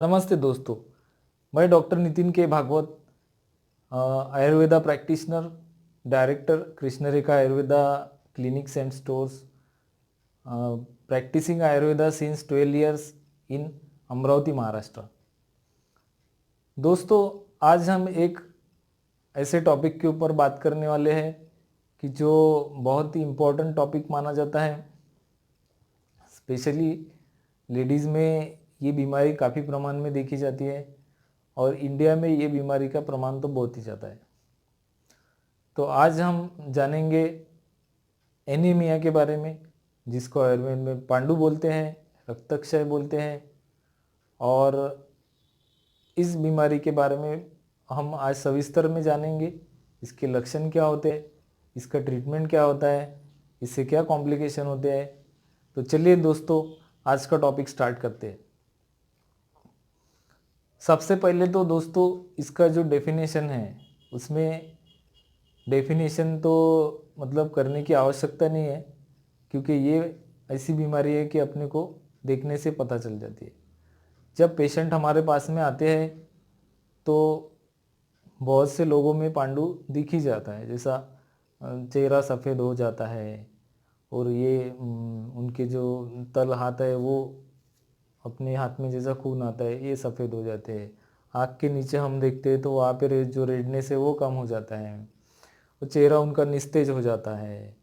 नमस्ते दोस्तों। मैं doctor Nitin K Bhagwat, Ayurveda practitioner, director Krishna Rekha Ayurveda clinics and stores, practising Ayurveda since 12 years in Amravati, Maharashtra. दोस्तों, आज हम एक ऐसे टॉपिक के ऊपर बात करने वाले हैं कि जो बहुत ही इम्पोर्टेंट टॉपिक माना जाता है। स्पेशली लेडीज़ में ये बीमारी काफ़ी प्रमाण में देखी जाती है और इंडिया में ये बीमारी का प्रमाण तो बहुत ही ज़्यादा है। तो आज हम जानेंगे एनीमिया के बारे में, जिसको आयुर्वेद में पांडु बोलते हैं, रक्तक्षय बोलते हैं। और इस बीमारी के बारे में हम आज सविस्तर में जानेंगे। इसके लक्षण क्या होते हैं, इसका ट्रीटमेंट क्या होता है, इससे क्या कॉम्प्लिकेशन होते हैं। तो चलिए दोस्तों, आज का टॉपिक स्टार्ट करते हैं। सबसे पहले तो दोस्तों, इसका जो डेफिनेशन है, उसमें डेफिनेशन तो मतलब करने की आवश्यकता नहीं है, क्योंकि ये ऐसी बीमारी है कि अपने को देखने से पता चल जाती है। जब पेशेंट हमारे पास में आते हैं तो बहुत से लोगों में पांडु दिख ही जाता है, जैसा चेहरा सफ़ेद हो जाता है और ये उनके जो तल हाथ है वो अपने हाथ में जैसा खून आता है ये सफ़ेद हो जाते हैं। आँख के नीचे हम देखते हैं तो वहाँ पे जो रेडनेस है वो कम हो जाता है। वो चेहरा उनका निस्तेज हो जाता है,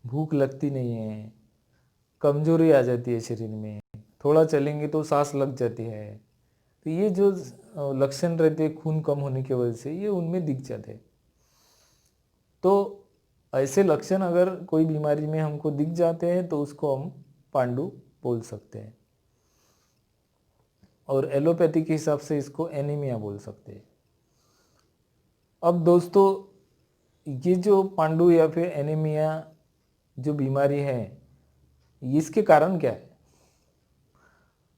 भूख लगती नहीं है, कमजोरी आ जाती है शरीर में, थोड़ा चलेंगे तो सांस लग जाती है। तो ये जो लक्षण रहते हैं खून कम होने की वजह से, ये उनमें दिख जाते हैं। तो ऐसे लक्षण अगर कोई बीमारी में हमको दिख जाते हैं तो उसको हम पांडु बोल सकते हैं, और एलोपैथी के हिसाब से इसको एनीमिया बोल सकते हैं। अब दोस्तों, ये जो पांडु या फिर एनीमिया जो बीमारी है, इसके कारण क्या है?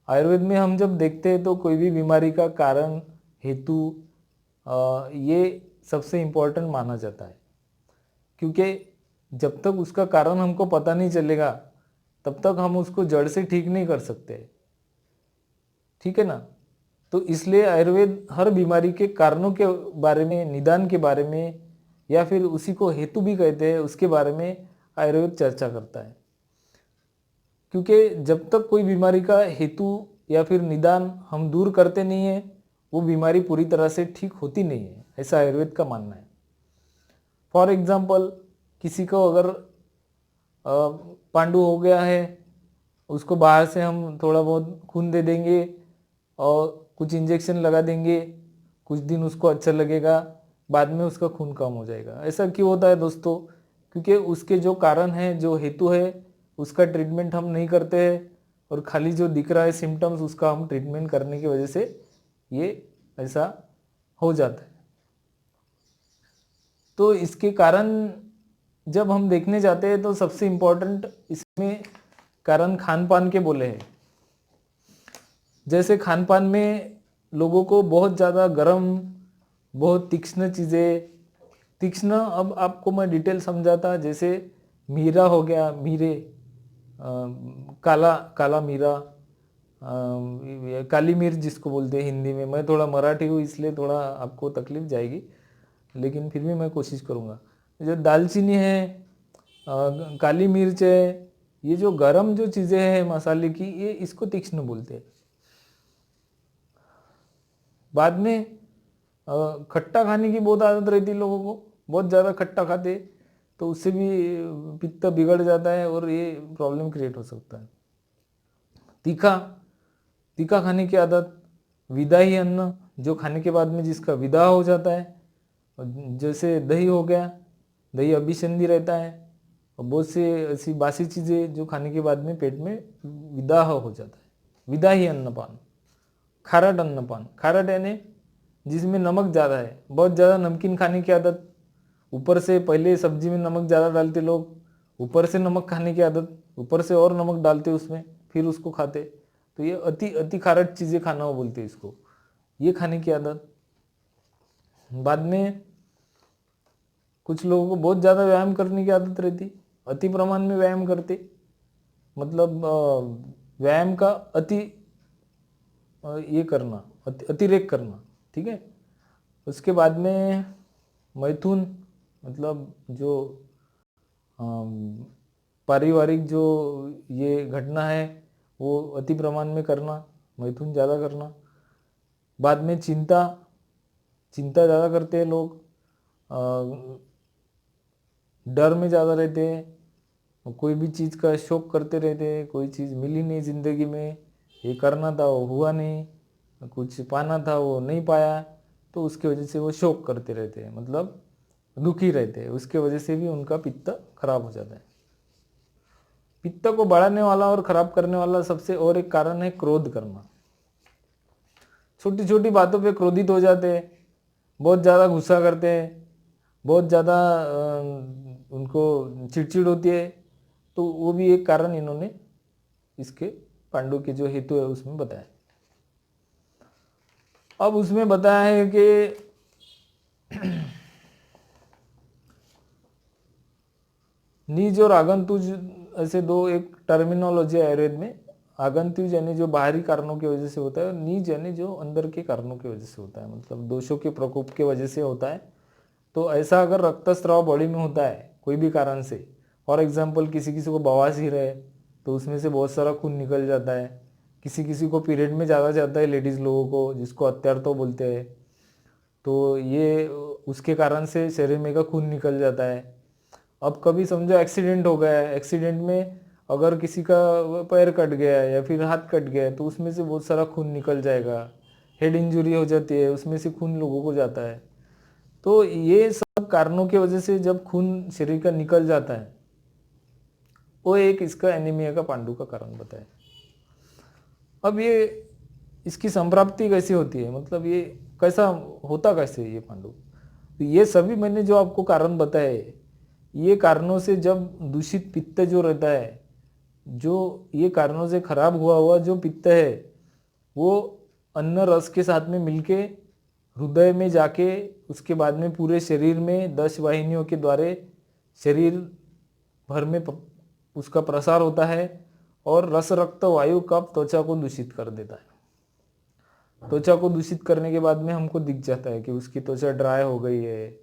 आयुर्वेद में हम जब देखते हैं तो कोई भी बीमारी का कारण, हेतु, ये सबसे इम्पोर्टेंट माना जाता है, क्योंकि जब तक उसका कारण हमको पता नहीं चलेगा तब तक हम उसको जड़ से ठीक नहीं कर सकते। ठीक है ना? तो इसलिए आयुर्वेद हर बीमारी के कारणों के बारे में, निदान के बारे में, या फिर उसी को हेतु भी कहते हैं, उसके बारे में आयुर्वेद चर्चा करता है। क्योंकि जब तक कोई बीमारी का हेतु या फिर निदान हम दूर करते नहीं है, वो बीमारी पूरी तरह से ठीक होती नहीं है, ऐसा आयुर्वेद का मानना है। फॉर एग्जाम्पल, किसी को अगर पांडु हो गया है, उसको बाहर से हम थोड़ा बहुत खून दे देंगे और कुछ इंजेक्शन लगा देंगे, कुछ दिन उसको अच्छा लगेगा, बाद में उसका खून कम हो जाएगा। ऐसा क्यों होता है दोस्तों? क्योंकि उसके जो कारण हैं, जो हेतु है, उसका ट्रीटमेंट हम नहीं करते हैं, और खाली जो दिख रहा है सिम्टम्स, उसका हम ट्रीटमेंट करने की वजह से ये ऐसा हो जाता है। तो इसके कारण जब हम देखने जाते हैं तो सबसे इम्पोर्टेंट इसमें कारण खान पान के बोले हैं। जैसे खान पान में लोगों को बहुत ज़्यादा गर्म, बहुत तीक्ष्ण चीज़ें, तीक्ष्ण, अब आपको मैं डिटेल समझाता। जैसे मीरा हो गया, मीरे, काला काला मीरा, काली मिर्च जिसको बोलते हैं हिंदी में। मैं थोड़ा मराठी हूँ इसलिए थोड़ा आपको तकलीफ जाएगी, लेकिन फिर भी मैं कोशिश करूँगा। जो दालचीनी है, काली मिर्च है, ये जो गरम जो चीज़ें हैं मसाले की, ये इसको तीक्ष्ण बोलते हैं। बाद में खट्टा खाने की बहुत आदत रहती है लोगों को, बहुत ज़्यादा खट्टा खाते, तो उससे भी पित्त बिगड़ जाता है और ये प्रॉब्लम क्रिएट हो सकता है। तीखा, तीखा खाने की आदत, विदाई अन्न, जो खाने के बाद में जिसका विदा हो जाता है, जैसे दही हो गया, दही अभिसंधि रहता है, और बहुत से ऐसी बासी चीज़ें जो खाने के बाद में पेट में विदा हो जाता है, विदा ही अन्नपान। खारट अन्नपान, खारट यानी जिसमें नमक ज़्यादा है, बहुत ज़्यादा नमकीन खाने की आदत, ऊपर से पहले सब्जी में नमक ज़्यादा डालते लोग, ऊपर से नमक खाने की आदत, ऊपर से और नमक डालते उसमें, फिर उसको खाते, तो ये अति अति खारट चीज़ें खाना बोलते हैं इसको, ये खाने की आदत। बाद में कुछ लोगों को बहुत ज़्यादा व्यायाम करने की आदत रहती, अति प्रमाण में व्यायाम करते, मतलब व्यायाम का अति ये करना, अतिरेक करना, ठीक है। उसके बाद में मैथुन, मतलब जो पारिवारिक जो ये घटना है वो अति प्रमाण में करना, मैथुन ज़्यादा करना। बाद में चिंता, चिंता ज़्यादा करते हैं लोग, डर में ज़्यादा रहते हैं, कोई भी चीज़ का शौक करते रहते हैं, कोई चीज़ मिली नहीं ज़िंदगी में, ये करना था वो हुआ नहीं, कुछ पाना था वो नहीं पाया, तो उसकी वजह से वो शौक करते रहते हैं, मतलब दुखी रहते हैं, उसके वजह से भी उनका पित्त खराब हो जाता है। पित्त को बढ़ाने वाला और खराब करने वाला सबसे और एक कारण है क्रोध करना। छोटी छोटी बातों पे क्रोधित हो जाते हैं, बहुत ज़्यादा गुस्सा करते हैं, बहुत ज़्यादा उनको चिड़चिड़ होती है, तो वो भी एक कारण इन्होंने इसके पांडु के जो हेतु है उसमें बताया। अब उसमें बताया है कि नीज और आगंतुज ऐसे दो एक टर्मिनोलॉजी है आयुर्वेद में। आगंतुज यानी जो बाहरी कारणों की वजह से होता है, और नीज यानी जो अंदर के कारणों की वजह से होता है, मतलब दोषों के प्रकोप के वजह से होता है। तो ऐसा अगर रक्तस्राव बॉडी में होता है कोई भी कारण से, फॉर एग्जाम्पल किसी किसी को बवासीर है तो उसमें से बहुत सारा खून निकल जाता है, किसी किसी को पीरियड में ज़्यादा जाता है लेडीज़ लोगों को, जिसको अत्यार्थ बोलते हैं, तो ये उसके कारण से शरीर में का खून निकल जाता है। अब कभी समझो एक्सीडेंट हो गया है, एक्सीडेंट में अगर किसी का पैर कट गया है या फिर हाथ कट गया है तो उसमें से बहुत सारा खून निकल जाएगा। हेड इंजरी हो जाती है, उसमें से खून लोगों को जाता है। तो ये सब कारणों की वजह से जब खून शरीर का निकल जाता है, वो एक इसका एनीमिया का पांडु का कारण बताया। अब ये इसकी संप्राप्ति कैसे होती है, मतलब ये कैसा होता कैसे ये पांडु, तो ये सभी मैंने जो आपको कारण बताए, ये कारणों से जब दूषित पित्त जो रहता है, जो ये कारणों से खराब हुआ हुआ जो पित्त है, वो अन्न रस के साथ में मिलके हृदय में जाके उसके बाद में पूरे शरीर में 10 वाहिनियों के द्वारा शरीर भर में उसका प्रसार होता है, और रस रक्त वायु कफ त्वचा को दूषित कर देता है। त्वचा को दूषित करने के बाद में हमको दिख जाता है कि उसकी त्वचा ड्राई हो गई है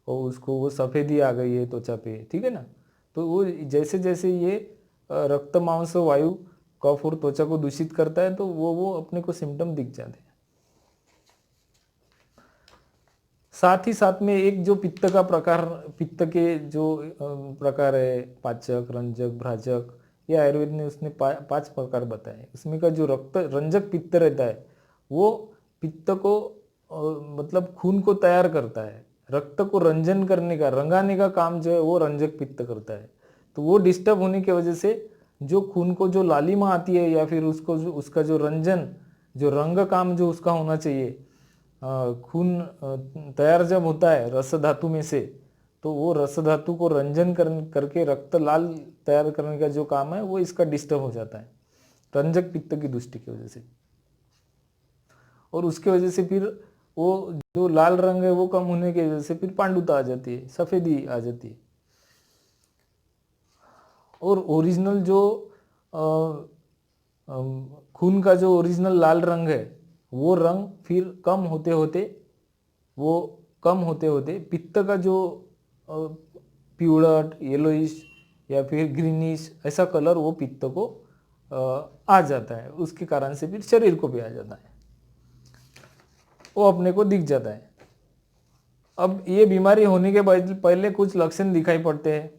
और उसको वो सफ़ेदी आ गई है त्वचा पे, ठीक है ना। तो वो जैसे जैसे ये रक्त मांस वायु कफ और त्वचा को दूषित करता है तो वो अपने को सिम्टम दिख जाते हैं। साथ ही साथ में एक जो पित्त का प्रकार, पित्त के जो प्रकार है, पाचक, रंजक, भ्राजक, ये आयुर्वेद ने उसने 5 प्रकार बताए। उसमें का जो रक्त रंजक पित्त रहता है वो पित्त को मतलब खून को तैयार करता है, रक्त को रंजन करने का, रंगाने का काम जो है वो रंजक पित्त करता है। तो वो डिस्टर्ब होने की वजह से जो खून को जो लालिमा आती है या फिर उसको जो उसका जो रंजन, जो रंग काम जो उसका होना चाहिए, खून तैयार जब होता है रस धातु में से, तो वो रस धातु को रंजन करके रक्त लाल तैयार करने का जो काम है वो इसका डिस्टर्ब हो जाता है रंजक पित्त की दृष्टि की वजह से। और उसके वजह से फिर वो जो लाल रंग है वो कम होने की वजह से फिर पांडुता आ जाती है, सफेदी आ जाती है। और ओरिजिनल जो खून का जो ओरिजिनल लाल रंग है वो रंग फिर कम होते होते, वो कम होते होते पित्त का जो पिवळट, येलोइश या फिर ग्रीनिश ऐसा कलर वो पित्त को आ जाता है, उसके कारण से फिर शरीर को भी आ जाता है, वो अपने को दिख जाता है। अब ये बीमारी होने के बाद पहले कुछ लक्षण दिखाई पड़ते हैं।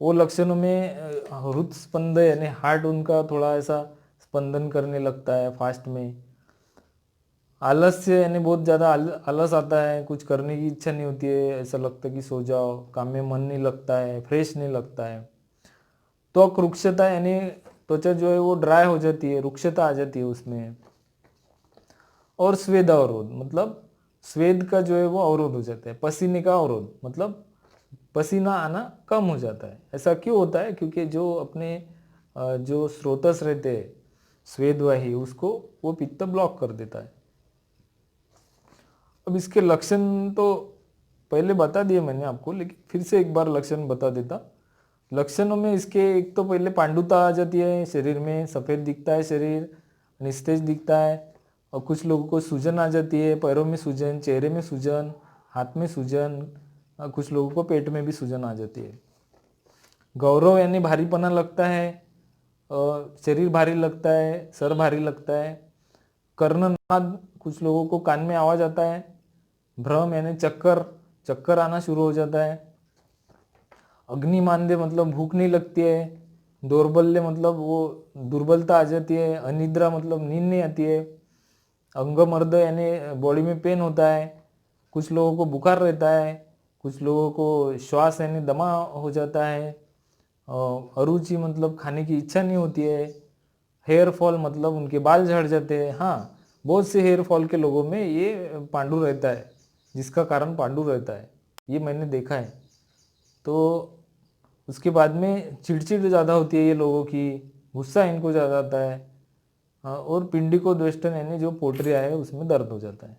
वो लक्षणों में हृदय स्पंद यानी हार्ट उनका थोड़ा ऐसा स्पंदन करने लगता है फास्ट में। आलस्य यानी बहुत ज़्यादा आलस आता है, कुछ करने की इच्छा नहीं होती है, ऐसा लगता है कि सो जाओ, काम में मन नहीं लगता है, फ्रेश नहीं लगता है। त्वक रुक्षता यानी त्वचा जो है वो ड्राई हो जाती है, रुक्षता आ जाती है उसमें। और स्वेद अवरोध, मतलब स्वेद का जो है वो अवरोध हो जाता है, पसीने का अवरोध, मतलब पसीना आना कम हो जाता है। ऐसा क्यों होता है, क्योंकि जो अपने जो स्रोतस रहते हैं स्वेदवाही, उसको वो पित्त ब्लॉक कर देता है। अब इसके लक्षण तो पहले बता दिए मैंने आपको, लेकिन फिर से एक बार लक्षण बता देता। लक्षणों में इसके एक तो पहले पांडुता आ जाती है, शरीर में सफ़ेद दिखता है, शरीर निस्तेज दिखता है, और कुछ लोगों को सूजन आ जाती है, पैरों में सूजन, चेहरे में सूजन, हाथ में सूजन, कुछ लोगों को पेट में भी सूजन आ जाती है। गौरव यानी भारीपना लगता है, शरीर भारी लगता है, सर भारी लगता है। कर्णनाद, कुछ लोगों को कान में आवाज आता है। भ्रम यानी चक्कर, चक्कर आना शुरू हो जाता है। अग्निमांद्य मतलब भूख नहीं लगती है। दौर्बल्य मतलब वो दुर्बलता आ जाती है। अनिद्रा मतलब नींद नहीं आती है। अंगमर्द यानी बॉडी में पेन होता है। कुछ लोगों को बुखार रहता है, कुछ लोगों को श्वास यानी दमा हो जाता है। अरुचि मतलब खाने की इच्छा नहीं होती है। हेयर फॉल मतलब उनके बाल झड़ जाते हैं। हाँ, बहुत से हेयर फॉल के लोगों में ये पांडु रहता है, जिसका कारण पांडु रहता है, ये मैंने देखा है। तो उसके बाद में चिड़चिड़ ज़्यादा होती है ये लोगों की, गुस्सा इनको ज़्यादा आता है। हाँ, और पिंडिको द्वेष्टन यानी जो पोटरिया है उसमें दर्द हो जाता है।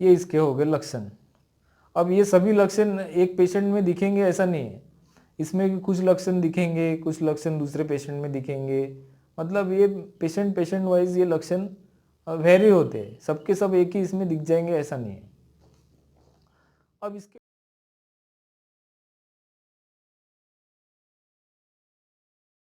ये इसके हो गए लक्षण। अब ये सभी लक्षण एक पेशेंट में दिखेंगे ऐसा नहीं है, इसमें भी कुछ लक्षण दिखेंगे, कुछ लक्षण दूसरे पेशेंट में दिखेंगे। मतलब ये पेशेंट पेशेंट वाइज ये लक्षण वेरी होते हैं, सबके सब एक ही इसमें दिख जाएंगे ऐसा नहीं है। अब इसके